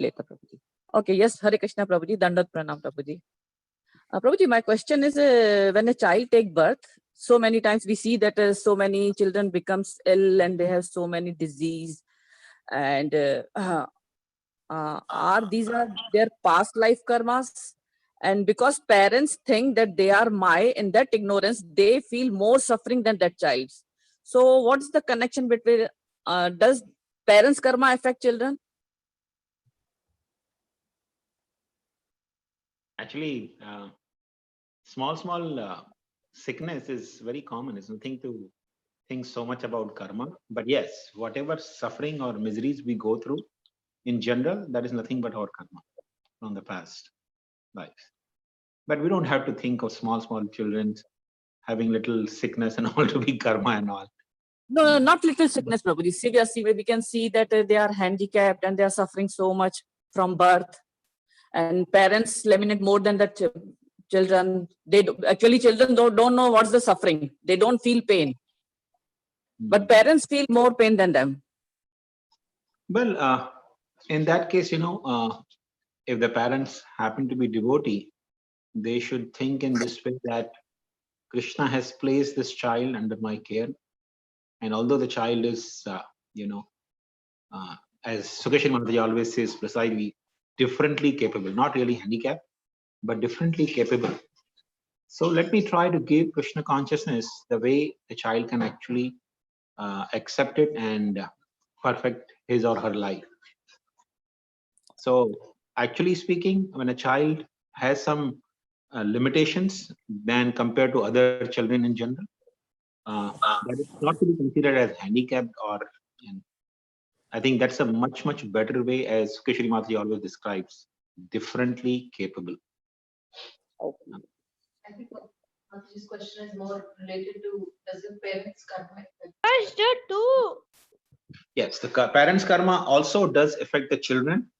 later, Prabhuji. Okay, yes, Hare Krishna, Prabhuji, dandvat pranam, Prabhuji. Prabhuji, my question is, when a child takes birth, so many times we see that so many children becomes ill and they have so many disease, and are their past life karmas? And because parents think that they are Maya, in that ignorance, they feel more suffering than that child. So what's the connection between, does parents' karma affect children? Actually, small sickness is very common. It's nothing to think so much about karma. But yes, whatever suffering or miseries we go through, in general, that is nothing but our karma from the past life. But we don't have to think of small children having little sickness and all to be karma and all. No, not little sickness, Prabhuji. Seriously, we can see that they are handicapped and they are suffering so much from birth. And parents laminate more than the children. Actually, children don't know what's the suffering. They don't feel pain. But parents feel more pain than them. Well, in that case, if the parents happen to be devotee, they should think in this way that Krishna has placed this child under my care. And although the child is, as Sukeshwar Mataji always says precisely, differently capable, not really handicapped, but differently capable. So let me try to give Krishna consciousness the way the child can actually accept it and perfect his or her life. So actually speaking, when a child has some limitations than compared to other children in general, that is not to be considered as handicapped, or I think that's a much better way, as Sukeshwar Mataji always describes, differently capable. Okay. I think Mataji's question is more related to, does the parents' karma affect? too. Yes, the parents' karma also does affect the children.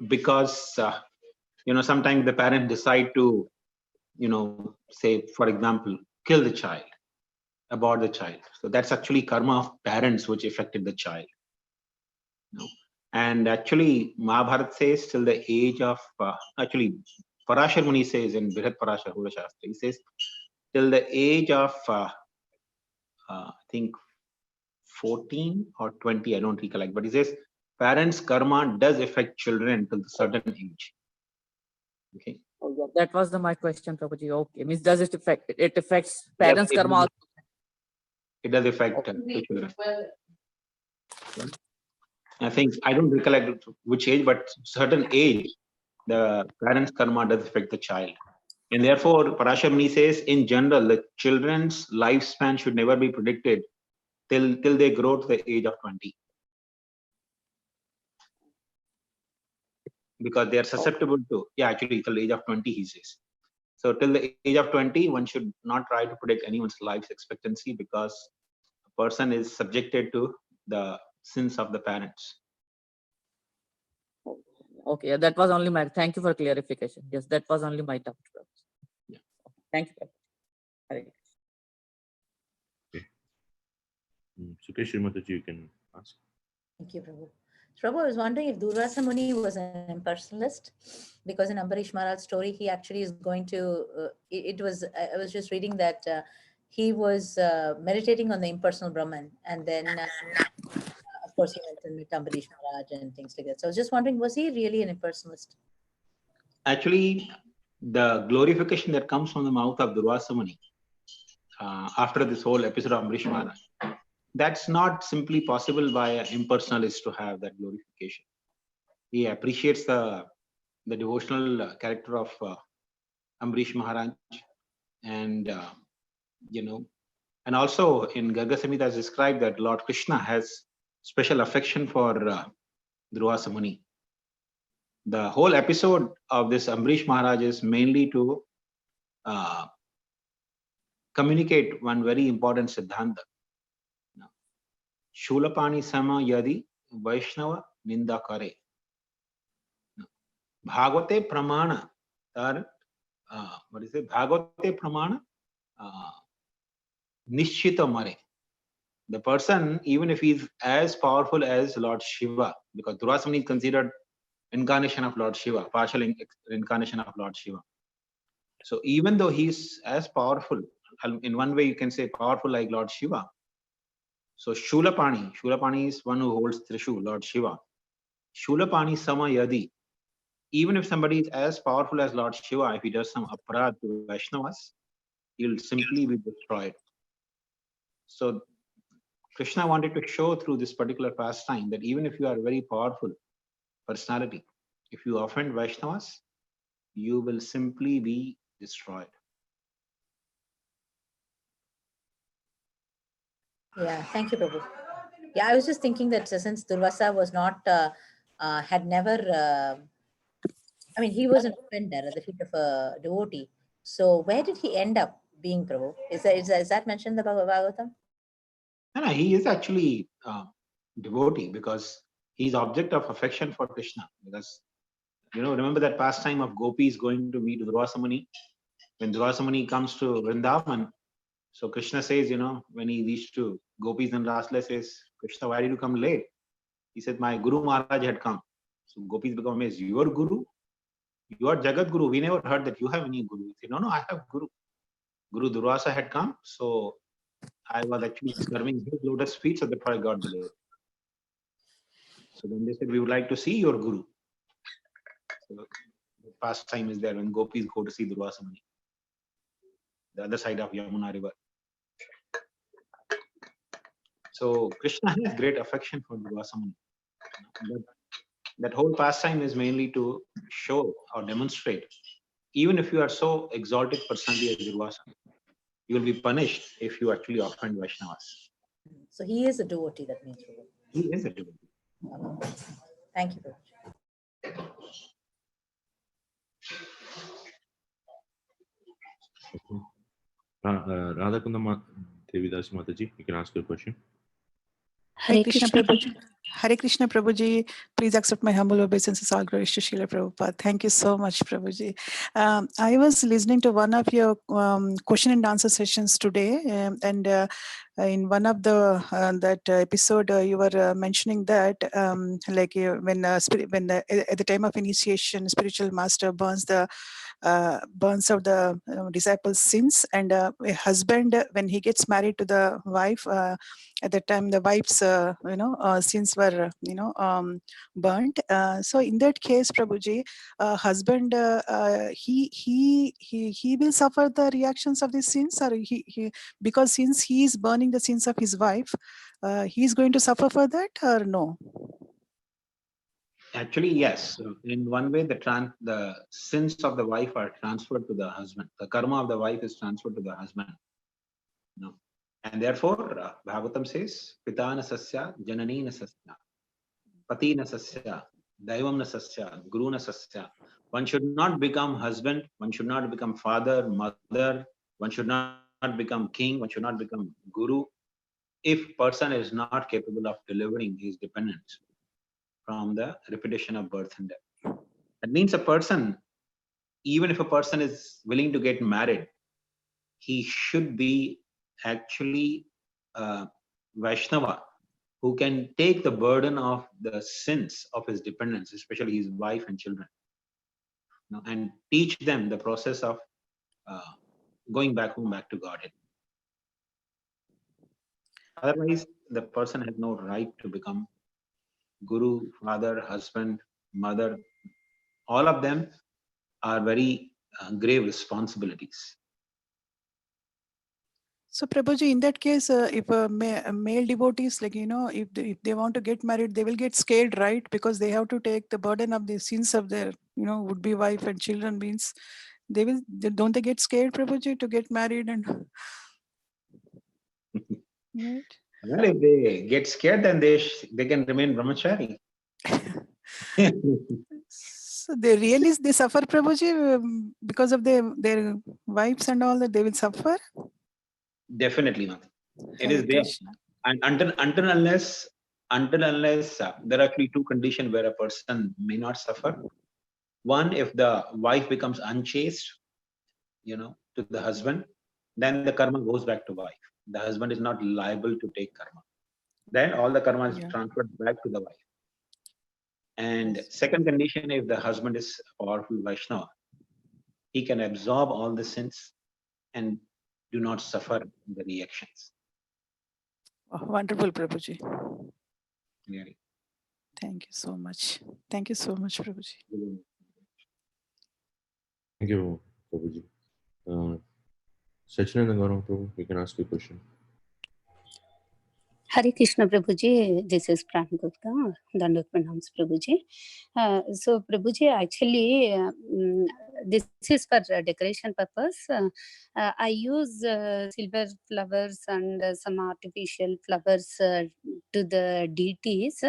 Because sometimes the parents decide to, say, for example, kill the child, abort the child. So that's actually karma of parents which affected the child. And actually, Mahabharata says till the age of, actually, Parashar Muni says in Brihat Parashar Hula Shastra, he says till the age of, I think 14 or 20, I don't recollect, but he says parents' karma does affect children till a certain age. Okay. Oh, yeah, that was my question, Prabhuji. Okay, means does it affect? It affects parents' karma also. It does affect the children. I think I don't recollect which age, but certain age, the parents' karma does affect the child. And therefore, Parashar Muni says, in general, the children's lifespan should never be predicted till they grow to the age of 20. Because they are susceptible to, actually, till the age of 20, he says. So till the age of 20, one should not try to predict anyone's life expectancy, because a person is subjected to the sins of the parents. Okay, that was only my, thank you for clarification. Yes, that was only my doubt. Yeah. Thank you. Okay. Sukeshwar Mataji, you can ask. Thank you, Prabhu. Prabhu, I was wondering if Durvasa Muni was an impersonalist, because in Ambarish Maharaj's story, he actually is going to, I was just reading that he was meditating on the impersonal Brahman, and then of course he went and met Ambarish Maharaj and things like that. So I was just wondering, was he really an impersonalist? Actually, the glorification that comes from the mouth of Durvasa Muni after this whole episode of Ambarish Maharaj, that's not simply possible by an impersonalist to have that glorification. He appreciates the devotional character of Ambarish Maharaj, and and also in Garga Samhita has described that Lord Krishna has special affection for Durvasa Muni. The whole episode of this Ambarish Maharaj is mainly to communicate one very important siddhanta. Shulapani sama yadi vaishnava ninda kare. Bhagavate pramana. What is it? Bhagavate pramana nishchita mare. the person, even if he's as powerful as Lord Shiva, because Durvasa Muni is considered incarnation of Lord Shiva, partial incarnation of Lord Shiva. So even though he's as powerful, in one way you can say powerful like Lord Shiva. So Shulapani is one who holds Trishul, Lord Shiva. Shulapani Samayadi. Even if somebody is as powerful as Lord Shiva, if he does some aparad to Vaishnavas, he'll simply be destroyed. So Krishna wanted to show through this particular pastime that even if you are a very powerful personality, if you offend Vaishnavas, you will simply be destroyed. Yeah, thank you, Prabhu. Yeah, I was just thinking that since Durvasa was not, had never, I mean, he was an offender at the feet of a devotee. So where did he end up being, Prabhu? Is that mentioned in the Bhagavatam? No, he is actually devotee because he's object of affection for Krishna. Because, remember that pastime of gopis going to meet Durvasa Muni? When Durvasa Muni comes to Vrindavan, so Krishna says, when he reached to gopis and Rasla says, Krishna, why did you come late? He said, my Guru Maharaj had come. So gopis become amazed. Your Guru? You are Jagat Guru. We never heard that you have any Guru. He said, no, I have Guru. Guru Durvasa had come. So I was actually serving his lotus feet, so therefore I got delayed. So then they said, we would like to see your Guru. So the pastime is there when gopis go to see Durvasa Muni, the other side of Yamuna river. So Krishna has great affection for Durvasa Muni. But that whole pastime is mainly to show or demonstrate, even if you are so exalted personality as Durvasa, you will be punished if you actually offend Vaishnavas. So he is a devotee, that means, Prabhu. He is a devotee. Okay. Thank you, Prabhu. Radhakunda Devidasi Mataji, you can ask your question. Hare Krishna Prabhuji. Hare Krishna Prabhuji. Please accept my humble obeisances. All glories to Srila Prabhupada. Thank you so much, Prabhuji. I was listening to one of your question and answer sessions today, and in one of the that episode, you were mentioning that when at the time of initiation, spiritual master burns out the disciples' sins, and a husband, when he gets married to the wife, at that time the wife's sins were burnt. So in that case, Prabhuji, husband he will suffer the reactions of these sins, or he because since he is burning the sins of his wife, he is going to suffer for that, or no? Actually, yes. In one way, the sins of the wife are transferred to the husband. The karma of the wife is transferred to the husband. And therefore, Bhagavatam says, Pitana Sasya, Janani Nasasya, Pati Nasasya, Daivam Nasasya, Guru Nasasya. One should not become husband, one should not become father, mother, one should not become king, one should not become guru, if person is not capable of delivering his dependents from the repetition of birth and death. That means a person, even if a person is willing to get married, he should be actually Vaishnava, who can take the burden of the sins of his dependents, especially his wife and children, and teach them the process of going back home, back to Godhead. Otherwise, the person has no right to become guru, father, husband, mother. All of them are very grave responsibilities. So Prabhuji, in that case, if a male devotees, if they want to get married, they will get scared, right? Because they have to take the burden of the sins of their, would-be wife and children. Means don't they get scared, Prabhuji, to get married and? Right. Well, if they get scared, then they can remain brahmachari. So they suffer, Prabhuji, because of their wives and all that, they will suffer? Definitely not. It Hare is there. Krishna. And until unless there are actually two conditions where a person may not suffer. One, if the wife becomes unchaste, to the husband, then the karma goes back to wife. the husband is not liable to take karma. Then all the karma is Yeah. transferred back to the wife. And Yes. second condition, if the husband is a powerful Vaishnava, he can absorb all the sins and do not suffer the reactions. Oh, wonderful, Prabhuji. Really. Thank you so much. Thank you so much, Prabhuji. Thank you, Prabhuji. Sachinanda Gaurav Prabhu, you can ask your question. Hare Krishna Prabhuji, this is Pranam Gupta, Dandvat pranams Prabhuji. So Prabhuji, actually, this is for decoration purpose. I use silver flowers and some artificial flowers to the deities.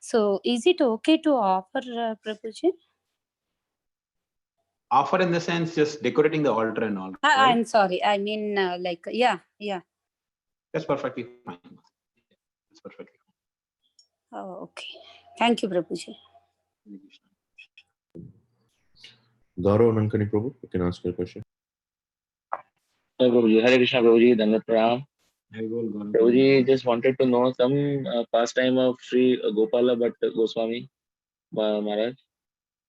So is it okay to offer, Prabhuji? Offer in the sense just decorating the altar and all, right? I'm sorry. I mean, like, yeah. That's perfectly fine. That's perfectly fine. Oh, okay. Thank you, Prabhuji. Hare Krishna. Gaurav Nankani Prabhu, you can ask your question. Hi, Prabhuji. Hare Krishna, Prabhuji. Dandvat pranam. Hare Gol, Gaurav. Prabhuji, just wanted to know some pastime of Sri Gopala Bhatta Goswami Maharaj,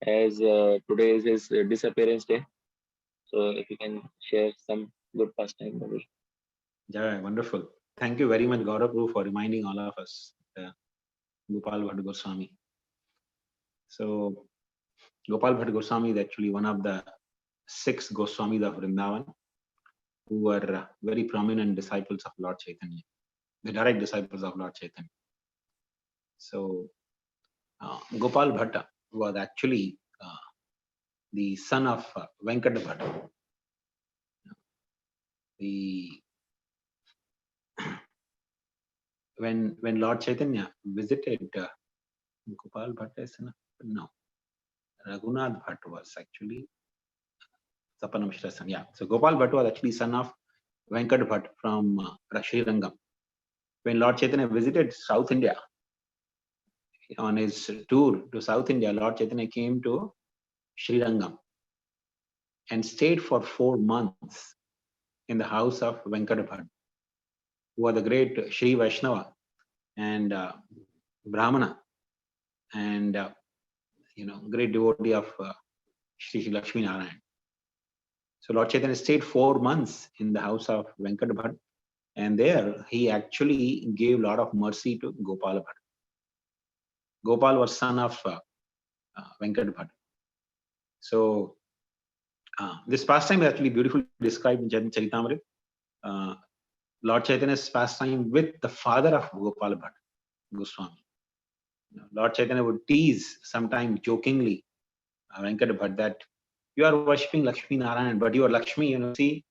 as today is his disappearance day. So if you can share some good pastime, Prabhuji. Yeah, wonderful. Thank you very much, Gaurav Prabhu, for reminding all of us Gopal Bhatta Goswami. So Gopal Bhatta Goswami is actually one of the 6 Goswamis of Vrindavan, who were very prominent disciples of Lord Chaitanya, the direct disciples of Lord Chaitanya. So Gopal Bhatta was actually the son of Venkata Bhatta. When Lord Chaitanya visited Gopal Bhatta, is no, Raghunath Bhatt was actually Sapanam Mishra's son. Yeah, so Gopal Bhatt was actually son of Venkat Bhatt from Sri Rangam. When Lord Chaitanya visited South India, on his tour to South India, Lord Chaitanya came to Sri Rangam and stayed for 4 months in the house of Venkat Bhatt, who was the great Sri Vaishnava and Brahmana, and great devotee of Sri Lakshmi Narayan. So Lord Chaitanya stayed 4 months in the house of Venkat Bhatt, and there he actually gave a lot of mercy to Gopal Bhatt. Gopal was son of Venkat Bhatt. So this pastime is actually beautifully described in Charitamrita. Lord Chaitanya's pastime with the father of Gopal Bhatt, Goswami. Lord Chaitanya would tease sometimes jokingly Venkat Bhatt that you are worshipping Lakshmi Narayan, but you are Lakshmi. See,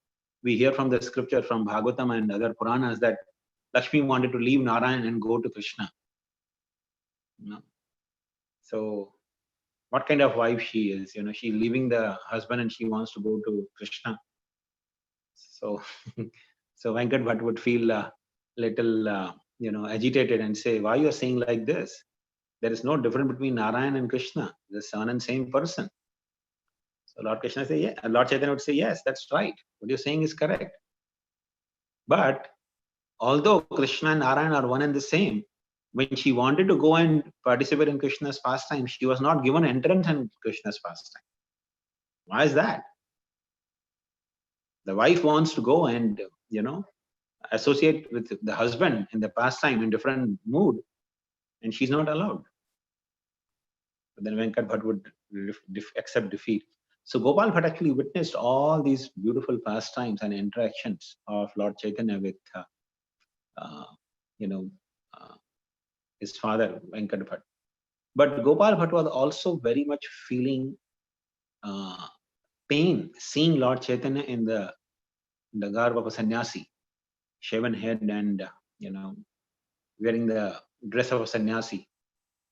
we hear from the scripture from Bhagavatam and other Puranas that Lakshmi wanted to leave Narayan and go to Krishna. So what kind of wife she is? She leaving the husband and she wants to go to Krishna. So, so Venkat Bhatt would feel a little, agitated and say, "Why you are saying like this? There is no difference between Narayan and Krishna. The one and same person." So Lord Krishna say, "Yeah." Lord Chaitanya would say, "Yes, that's right. What you're saying is correct." But although Krishna and Narayan are one and the same, when she wanted to go and participate in Krishna's pastime, she was not given entrance in Krishna's pastime. Why is that? The wife wants to go and, associate with the husband in the pastime in different mood, and she's not allowed. But then Venkat Bhatt would accept defeat. So Gopal Bhatt actually witnessed all these beautiful pastimes and interactions of Lord Chaitanya with, his father Venkat Bhatt. But Gopal Bhatt was also very much feeling pain seeing Lord Chaitanya in the garb of a sannyasi, shaven head and wearing the dress of a sannyasi.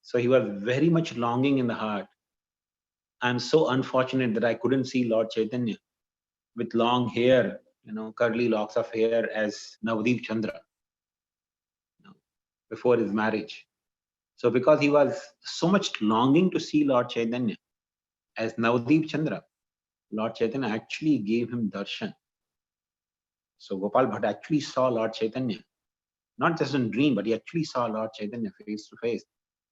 So he was very much longing in the heart. I'm so unfortunate that I couldn't see Lord Chaitanya with long hair, curly locks of hair as Navdeep Chandra before his marriage. So because he was so much longing to see Lord Chaitanya as Navdeep Chandra, Lord Chaitanya actually gave him darshan. So Gopal Bhatt actually saw Lord Chaitanya, not just in dream, but he actually saw Lord Chaitanya face to face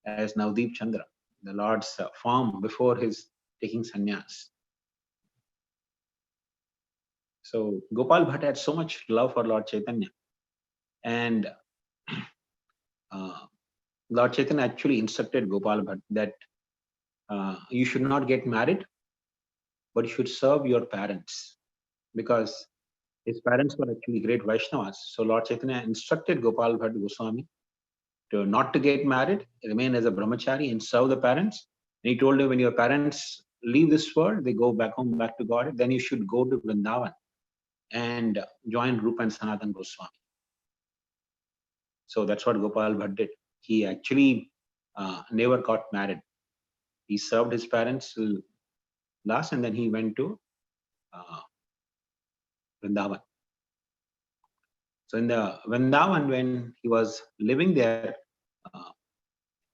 as Navdeep Chandra, the Lord's form before his taking sannyas. So Gopal Bhatt had so much love for Lord Chaitanya, and Lord Chaitanya actually instructed Gopal Bhatt that you should not get married, but you should serve your parents, because his parents were actually great Vaishnavas. So Lord Chaitanya instructed Gopal Bhatt Goswami to not to get married, remain as a brahmachari and serve the parents. And he told him, when your parents leave this world, they go back home, back to God, then you should go to Vrindavan and join Rupa and Sanatan Goswami. So that's what Gopal Bhatt did. He actually never got married. He served his parents till last, and then he went to Vrindavan. So in the Vrindavan, when he was living there,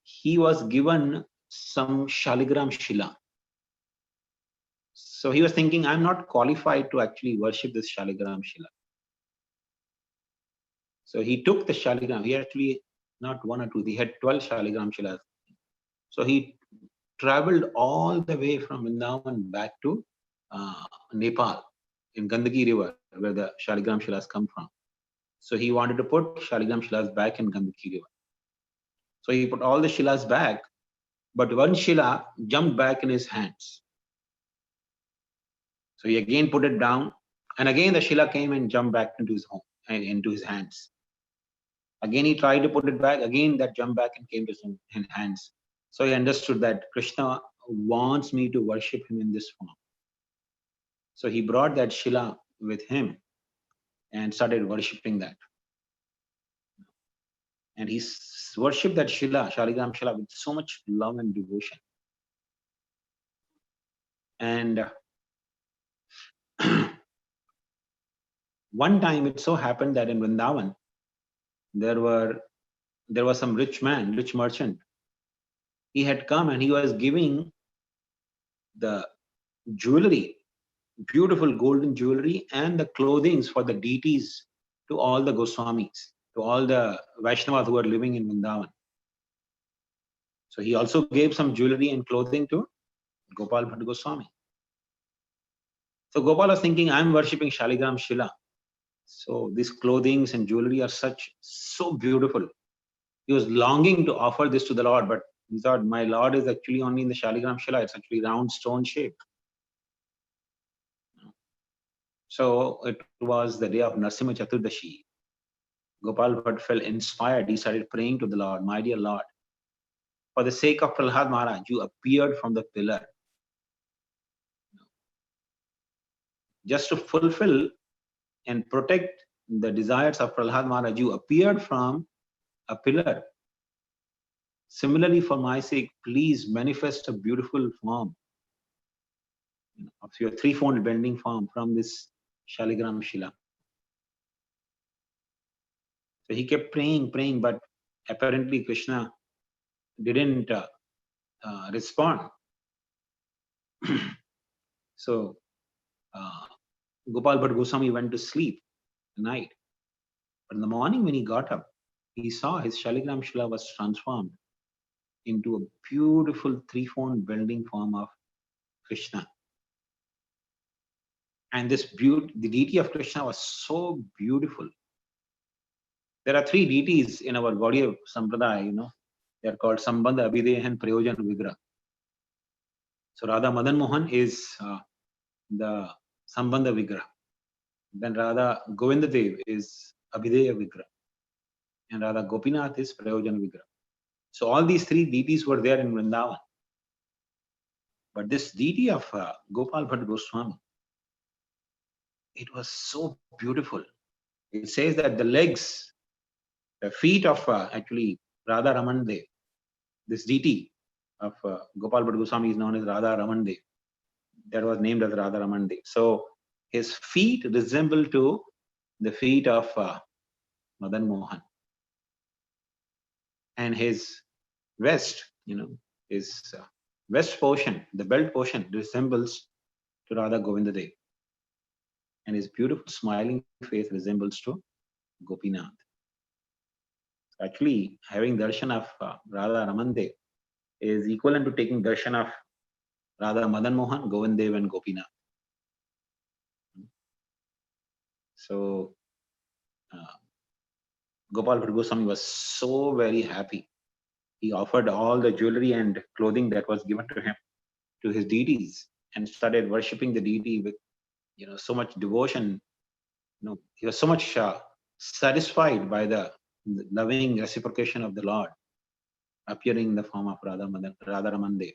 he was given some Shaligram Shila. So he was thinking, I'm not qualified to actually worship this Shaligram Shila. So he took the Shaligram. He actually, not one or two, he had 12 Shaligram Shilas. So he traveled all the way from Vrindavan back to Nepal, in Gandaki River, where the Shaligram Shilas come from. So he wanted to put Shaligram Shilas back in Gandaki River. So he put all the Shilas back, but one Shila jumped back in his hands. So he again put it down, and again the Shila came and jumped back into his home and into his hands. Again he tried to put it back, again that jumped back and came to his hands. So he understood that Krishna wants me to worship him in this form. So he brought that Shila with him and started worshipping that. And he worshipped that Shila, Shaligram Shila, with so much love and devotion. And one time it so happened that in Vrindavan, there was some rich man, rich merchant. He had come and he was giving the jewelry, beautiful golden jewelry, and the clothings for the deities to all the Goswamis, to all the Vaishnavas who were living in Vrindavan. So he also gave some jewelry and clothing to Gopal Bhatt Goswami. So Gopal was thinking, I'm worshipping Shaligram Shila. So these clothings and jewelry are so beautiful. He was longing to offer this to the Lord, but he thought, my Lord is actually only in the Shaligram Shila. It's actually round stone shape. So it was the day of Narasimha Chaturdashi. Gopal Bhatt felt inspired. He started praying to the Lord, my dear Lord, for the sake of Prahlad Maharaj, you appeared from the pillar. Just to fulfill and protect the desires of Prahlad Maharaj, you appeared from a pillar. Similarly, for my sake, please manifest a beautiful form of your threefold bending form from this Shaligram Shila. So he kept praying, but apparently Krishna didn't respond. So Gopal Bhatt Goswami went to sleep at night. But in the morning when he got up, he saw his Shaligram Shila was transformed into a beautiful threefold bending form of Krishna. And this the deity of Krishna was so beautiful. There are three deities in our Gaudiya Sampradaya, they are called Sambandha, Abhideya and Prayojan Vigraha. So Radha Madan Mohan is the Sambandha Vigraha. Then Radha Govinda Dev is Abhideya Vigraha. And Radha Gopinath is Prayojan Vigraha. So all these three deities were there in Vrindavan. But this deity of Gopal Bhatt Goswami, it was so beautiful. It says that the legs, the feet of actually Radha Raman Dev, this deity of Gopal Bhatt Goswami is known as Radha Raman Dev. That was named as Radha Raman Dev. So his feet resemble to the feet of Madan Mohan. And his vest, his vest portion, the belt portion resembles to Radha Govinda Dev. and his beautiful smiling face resembles to Gopinath. Actually, having darshan of Radha Raman is equivalent to taking darshan of Radha Madan Mohan, Govind Dev, and Gopinath. So Gopal Bhatta Goswami was so very happy. He offered all the jewelry and clothing that was given to him to his deities and started worshipping the deity with so much devotion. He was so much satisfied by the loving reciprocation of the Lord appearing in the form of Radha Raman Dev.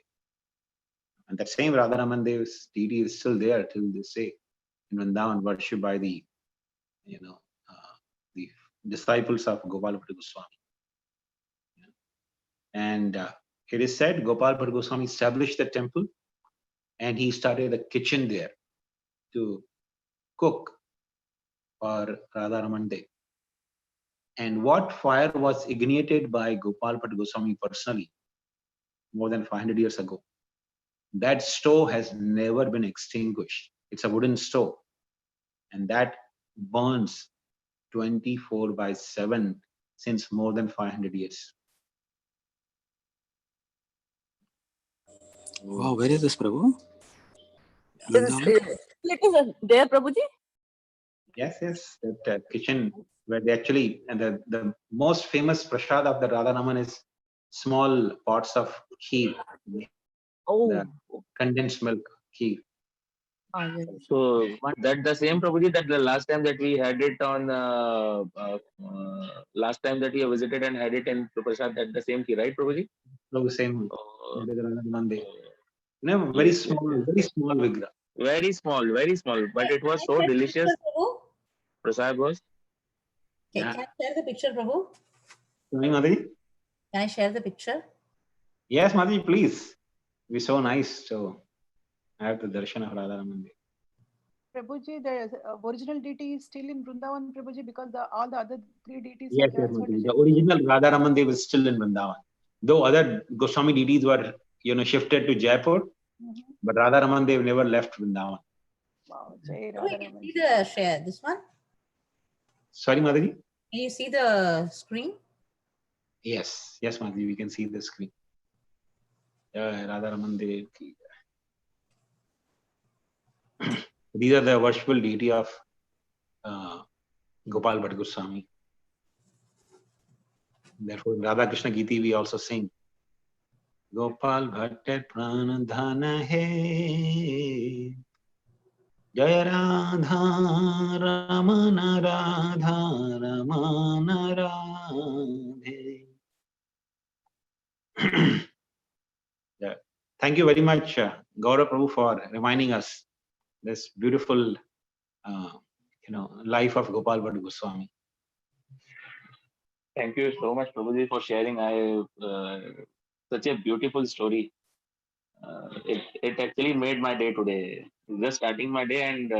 And that same Radha Raman Dev's deity is still there till this day in Vrindavan, worshipped by the the disciples of Gopal Bhatta Goswami. And it is said Gopal Bhatta Goswami established the temple and he started a kitchen there to cook for Radha Raman Dev. And what fire was ignited by Gopal Bhatta Goswami personally more than 500 years ago, that stove has never been extinguished. It's a wooden stove, and that burns 24/7 since more than 500 years. Wow, where is this, Prabhu? It is there, Prabhuji? Yes, that kitchen where they actually, and the most famous prasad of the Radha Raman is small pots of kheer, the condensed milk kheer. Yes. So that the same Prabhuji that the last time that we had it on last time that you visited and had it in Prasad, that the same key, right, Prabhuji? No, the same. Oh. That is Radha Raman Dev. Very small vigra. Very small, but it was so delicious. Prasad was. Can I share the picture, Prabhu? Sorry, Madhuri? Can I share the picture? Yes, Madhuri, please. It'd be so nice to have the darshan of Radha Raman Dev. Prabhuji, the original deity is still in Vrindavan, Prabhuji, because all the other three deities. Yes, Madhuri. The original Radha Raman Dev is still in Vrindavan. Though other Goswami deities were, shifted to Jaipur, but Radha Raman Dev never left Vrindavan. Wow, We can see the share. This one. Sorry, Madhuri? Can you see the screen? Yes, Madhuri, we can see the screen. Radha Raman Dev. These are the worshipful deity of Gopal Bhatta Goswami. Therefore, Radha Krishna Giti we also sing. Gopal Bhatta pranam dhana hai, Jaya Radha Ramana Radha Ramana Radhe. Thank you very much, Gaurav Prabhu, for reminding us this beautiful, life of Gopal Bhatta Goswami. Thank you so much, Prabhuji, for sharing. Such a beautiful story. It actually made my day today. Just starting my day, and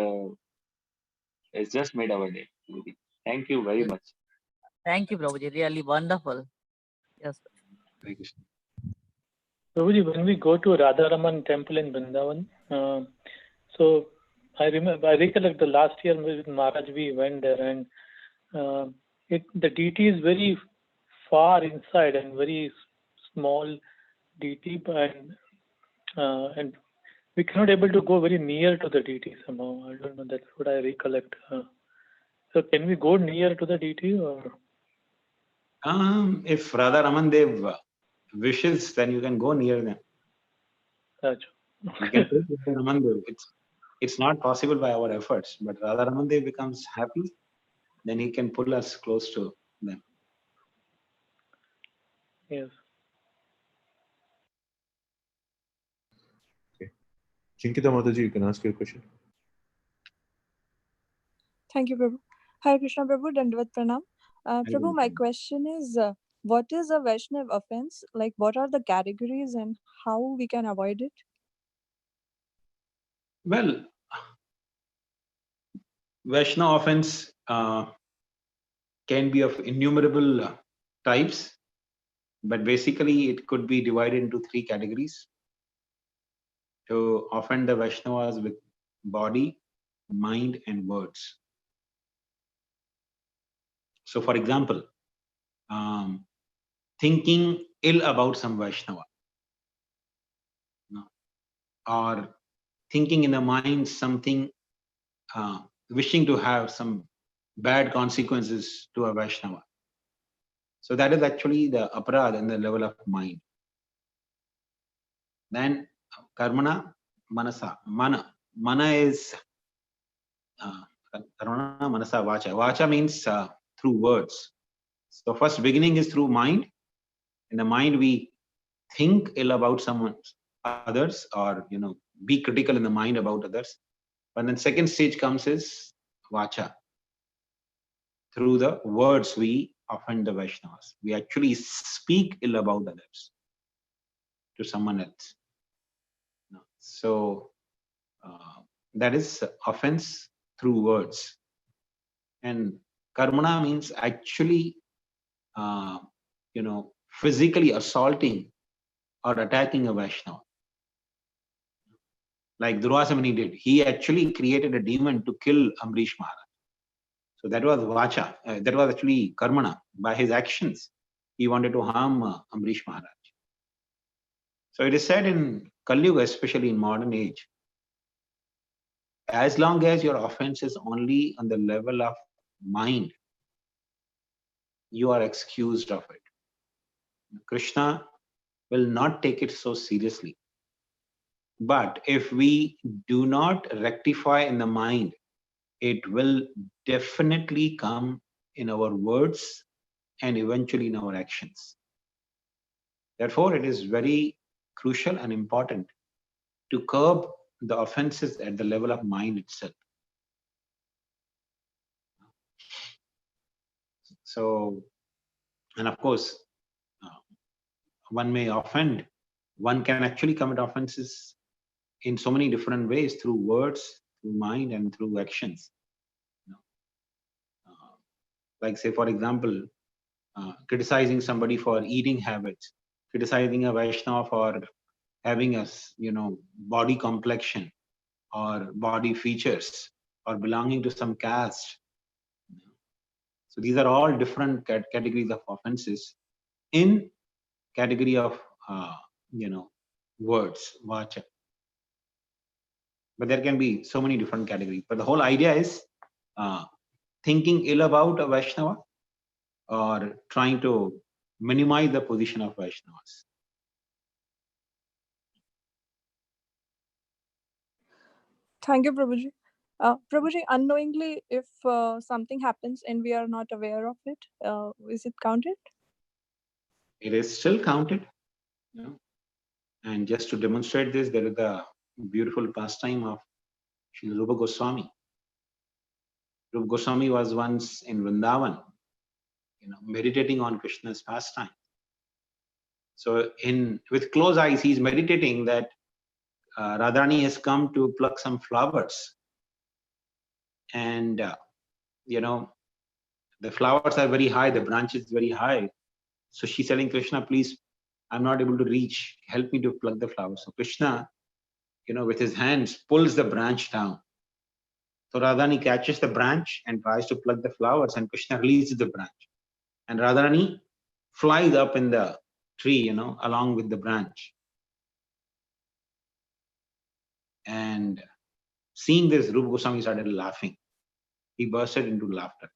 it's just made our day. Thank you very much. Thank you, Prabhuji. Really wonderful. Yes. Hare Krishna. Prabhuji, when we go to Radha Raman temple in Vrindavan, so I recollect the last year with Maharaj we went there, and the deity is very far inside and very small deity, and we cannot able to go very near to the deity somehow. I don't know. That's what I recollect. So can we go near to the deity or? If Radha Raman Dev wishes, then you can go near them. You can take Radha Raman Dev. It's not possible by our efforts, but Radha Raman Dev becomes happy, then he can pull us close to them. Yes. Okay. Chinkita Mataji, you can ask your question. Thank you, Prabhu. Hare Krishna, Prabhu, dandvat pranam. Prabhu, my question is, what is a Vaishnava offense? Like, what are the categories and how we can avoid it? Well, Vaishnava offense can be of innumerable types, but basically it could be divided into three categories. To offend the Vaishnavas with body, mind and words. So, for example, thinking ill about some Vaishnava, or thinking in the mind something, wishing to have some bad consequences to a Vaishnava. So that is actually the aparad in the level of mind. Then karmana, manasa. Mana is karmana, manasa, vacha. Vacha means through words. So first beginning is through mind. In the mind we think ill about someone, others, or be critical in the mind about others. But then second stage comes is vacha. Through the words we offend the Vaishnavas. We actually speak ill about others to someone else. So that is offense through words. And karmana means actually, physically assaulting or attacking a Vaishnava. Like Durvasa Muni did. He actually created a demon to kill Amrish Maharaj. So that was vacha. That was actually karmana. By his actions, he wanted to harm Amrish Maharaj. So it is said in Kali Yuga, especially in modern age, as long as your offense is only on the level of mind, you are excused of it. Krishna will not take it so seriously. But if we do not rectify in the mind, it will definitely come in our words and eventually in our actions. Therefore, it is very crucial and important to curb the offenses at the level of mind itself. So, and of course, one may offend. One can actually commit offenses in so many different ways, through words, through mind, and through actions. Like say, for example, criticizing somebody for eating habits, criticizing a Vaishnava for having a body complexion or body features, or belonging to some caste. So these are all different categories of offenses in category of words, vacha. But there can be so many different categories. But the whole idea is thinking ill about a Vaishnava or trying to minimize the position of Vaishnavas. Thank you, Prabhuji. Prabhuji, unknowingly, if something happens and we are not aware of it, is it counted? It is still counted. And just to demonstrate this, there is a beautiful pastime of Srila Rupa Goswami. Rupa Goswami was once in Vrindavan, meditating on Krishna's pastime. So with closed eyes, he's meditating that Radharani has come to pluck some flowers. And, the flowers are very high, the branch is very high. So she's telling Krishna, please, I'm not able to reach, help me to pluck the flowers. So Krishna, with his hands, pulls the branch down. So Radharani catches the branch and tries to pluck the flowers, and Krishna releases the branch. And Radharani flies up in the tree, along with the branch. And seeing this, Rupa Goswami started laughing. He bursted into laughter.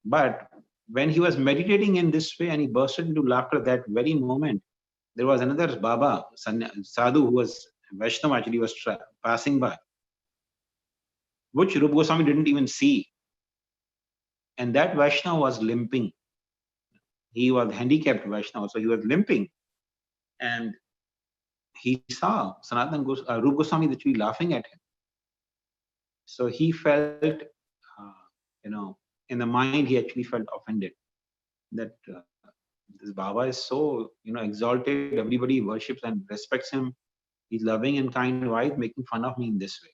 But when he was meditating in this way and he bursted into laughter, that very moment, there was another Baba, Sadhu, who was Vaishnava, actually was passing by, which Rupa Goswami didn't even see. And that Vaishnava was limping. He was handicapped Vaishnava, so he was limping. And he saw Rupa Goswami actually laughing at him. So he felt, in the mind, he actually felt offended that this Baba is so, exalted. Everybody worships and respects him. He's loving and kind. Why is making fun of me in this way?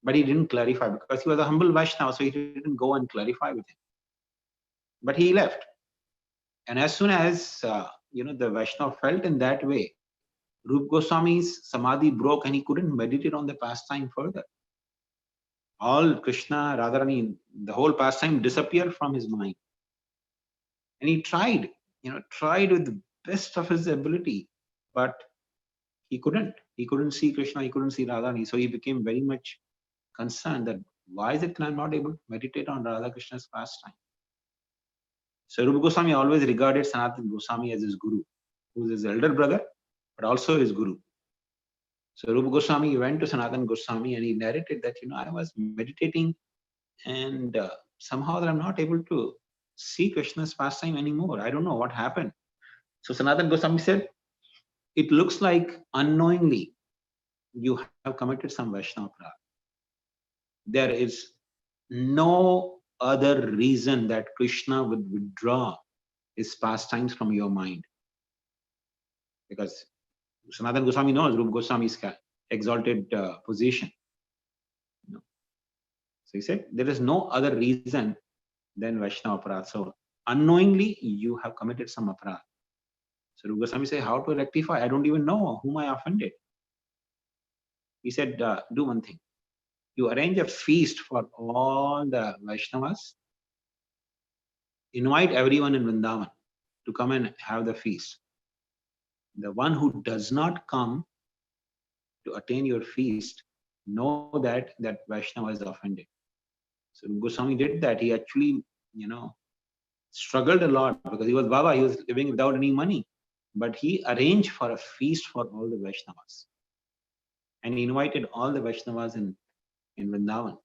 But he didn't clarify because he was a humble Vaishnava, so he didn't go and clarify with him. But he left. And as soon as, the Vaishnava felt in that way, Rupa Goswami's samadhi broke and he couldn't meditate on the pastime further. All Krishna, Radharani, the whole pastime disappeared from his mind. And he tried, tried with the best of his ability, but he couldn't. He couldn't see Krishna, he couldn't see Radharani. So he became very much concerned that why is it that I'm not able to meditate on Radha Krishna's pastime? So Rupa Goswami always regarded Sanatana Goswami as his guru, who is his elder brother, but also his guru. So Rupa Goswami went to Sanatana Goswami and he narrated that, I was meditating and somehow that I'm not able to see Krishna's pastime anymore. I don't know what happened. So Sanatana Goswami said, it looks like unknowingly you have committed some Vaishnava aparadha. There is no other reason that Krishna would withdraw his pastimes from your mind. Because Sanatana Goswami knows Rupa Goswami's exalted position. So he said, there is no other reason than Vaishnava aparadha. So unknowingly, you have committed some aparadha. So Rupa Goswami said, how to rectify? I don't even know whom I offended. He said, do one thing. You arrange a feast for all the Vaishnavas. Invite everyone in Vrindavan to come and have the feast. The one who does not come to attain your feast, know that that Vaishnava is offended. So Goswami did that. He actually, struggled a lot because he was Baba. He was living without any money. But he arranged for a feast for all the Vaishnavas. And he invited all the Vaishnavas in Vrindavan.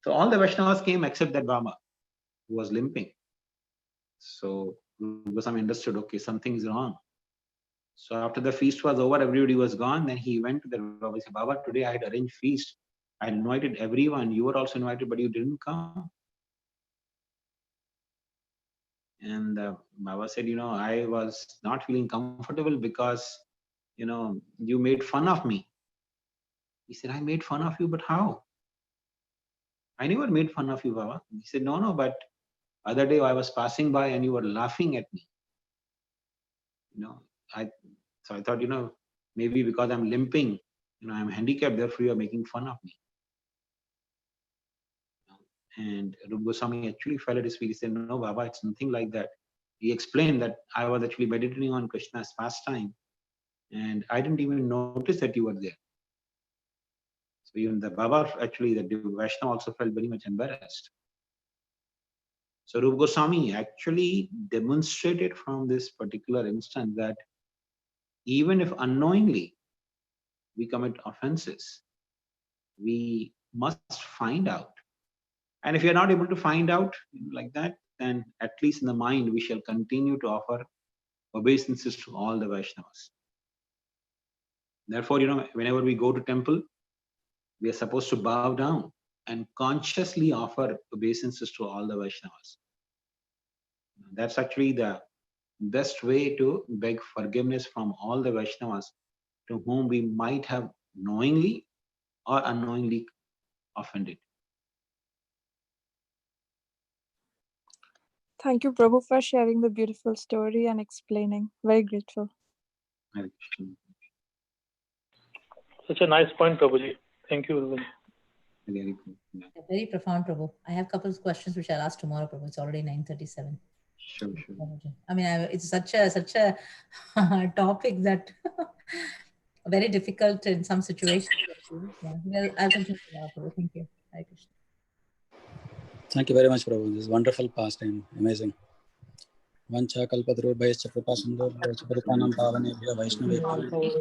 So all the Vaishnavas came except that Baba, who was limping. So Goswami understood, okay, something is wrong. So after the feast was over, everybody was gone. Then he went to the Baba. He said, Baba, today I had arranged feast. I invited everyone. You were also invited, but you didn't come. And Baba said, I was not feeling comfortable because, you made fun of me. He said, I made fun of you, but how? I never made fun of you, Baba. He said, no, but other day I was passing by and you were laughing at me. So I thought, maybe because I'm limping, I'm handicapped, therefore you are making fun of me. And Rupa Goswami actually fell at his feet. He said, no, Baba, it's nothing like that. He explained that I was actually meditating on Krishna's pastime and I didn't even notice that you were there. So even the Baba, actually, the Vaishnava also felt very much embarrassed. So Rupa Goswami actually demonstrated from this particular instance that even if unknowingly we commit offenses, we must find out. And if you're not able to find out like that, then at least in the mind, we shall continue to offer obeisances to all the Vaishnavas. Therefore, whenever we go to temple, we are supposed to bow down and consciously offer obeisances to all the Vaishnavas. That's actually the best way to beg forgiveness from all the Vaishnavas to whom we might have knowingly or unknowingly offended. Thank you, Prabhu, for sharing the beautiful story and explaining. Very grateful. Hare Krishna. Such a nice point, Prabhuji. Thank you. Very profound, Prabhu. I have a couple of questions which I'll ask tomorrow, Prabhu. It's already 9:37. Sure. I mean, it's such a topic that very difficult in some situations. Yeah. Well, I'll continue tomorrow, Prabhu. Thank you. Hare Krishna. Thank you very much, Prabhu. This is wonderful pastime. Amazing. Vancha kalpadrubhayascha kripa sindhubhyo paritanam pavanebhyo vaishnavebhyo